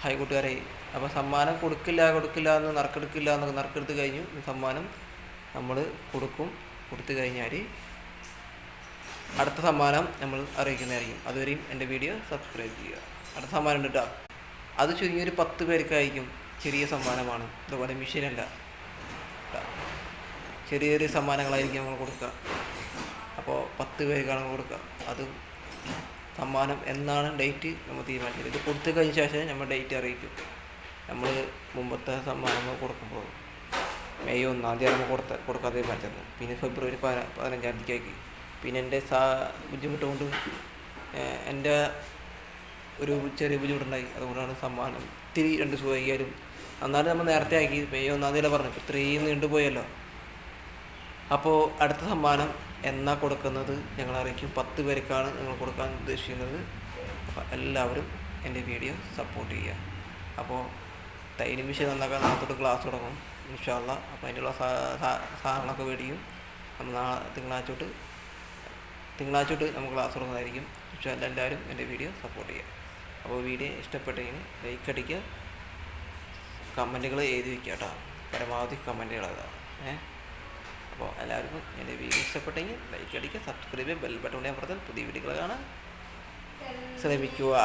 Hi കൂട്ടുകാരെ. അപ്പോൾ സമ്മാനം കൊടുക്കില്ല എന്ന് എന്നൊക്കെ നറുക്കെടുത്ത് കഴിഞ്ഞു. സമ്മാനം നമ്മൾ കൊടുത്തു കഴിഞ്ഞാൽ അടുത്ത സമ്മാനം നമ്മൾ അറിയിക്കുന്നതായിരിക്കും. അതുവരെയും എൻ്റെ വീഡിയോ സബ്സ്ക്രൈബ് ചെയ്യുക. അടുത്ത സമ്മാനം ഉണ്ട് കേട്ടോ. അത് ചുരുങ്ങിയൊരു 10 പേർക്കായിരിക്കും. ചെറിയ സമ്മാനമാണ്, ഇതുപോലെ മെഷീനല്ല. ചെറിയ ചെറിയ സമ്മാനങ്ങളായിരിക്കും നമ്മൾ കൊടുക്കുക. അപ്പോൾ 10 പേർക്കാണ് കൊടുക്കുക. അത് സമ്മാനം എന്നാണ് ഡേറ്റ് നമ്മൾ തീരുമാനിച്ചത്. ഇത് കൊടുത്തു കഴിഞ്ഞ ശേഷം നമ്മൾ ഡേറ്റ് അറിയിക്കും. നമ്മൾ മുമ്പത്തെ സമ്മാനങ്ങൾ കൊടുക്കുമ്പോൾ മെയ് 1-ാം തീയതി നമ്മൾ കൊടുക്കാൻ തീരുമാനിച്ചത്. പിന്നെ ഫെബ്രുവരി 15-ാം തീയതിക്കാക്കി. പിന്നെ എൻ്റെ ബുദ്ധിമുട്ട് കൊണ്ട് എൻ്റെ ഒരു ചെറിയ ബുദ്ധിമുട്ടുണ്ടായി. അതുകൊണ്ടാണ് സമ്മാനം ഇത്തിരി 2 ദിവസം വൈകിയാലും എന്നാലും നമ്മൾ നേരത്തെ ആക്കി. മെയ് 1-ാം തീയതി പറഞ്ഞു. ഇത്രയും നീണ്ടുപോയല്ലോ. അപ്പോൾ അടുത്ത സമ്മാനം എന്നാ കൊടുക്കുന്നത് ഞങ്ങൾ അറിയിക്കും. 10 പേർക്കാണ് നിങ്ങൾ കൊടുക്കാൻ ഉദ്ദേശിക്കുന്നത്. അപ്പോൾ എല്ലാവരും എൻ്റെ വീഡിയോ സപ്പോർട്ട് ചെയ്യുക. അപ്പോൾ തയ്യൽ മെഷീൻ നന്നാക്കാൻ നാളത്തോട്ട് ക്ലാസ് തുടങ്ങും ഇൻഷാ അല്ലാഹ്. അപ്പോൾ അതിനുള്ള സാധനങ്ങളൊക്കെ മേടിക്കും. നമ്മൾ തിങ്കളാഴ്ച തൊട്ട് നമുക്ക് ക്ലാസ് തുടങ്ങുന്നതായിരിക്കും ഇൻഷാ അല്ലാഹ്. എല്ലാവരും എൻ്റെ വീഡിയോ സപ്പോർട്ട് ചെയ്യുക. അപ്പോൾ വീഡിയോ ഇഷ്ടപ്പെട്ടെങ്കിൽ ലൈക്ക് അടിക്കുക, കമൻറ്റുകൾ എഴുതി വയ്ക്കുക കേട്ടോ. പരമാവധി കമൻറ്റുകളതാണ്. അപ്പോൾ എല്ലാവർക്കും എൻ്റെ വീഡിയോ ഇഷ്ടപ്പെട്ടെങ്കിൽ ലൈക്ക് അടിക്കുക, സബ്സ്ക്രൈബ് ചെയ്യുക, ബെൽ ബട്ടൺ അമർത്താൻ പുതിയ വീഡിയോകൾ കാണാൻ ശ്രമിക്കുക.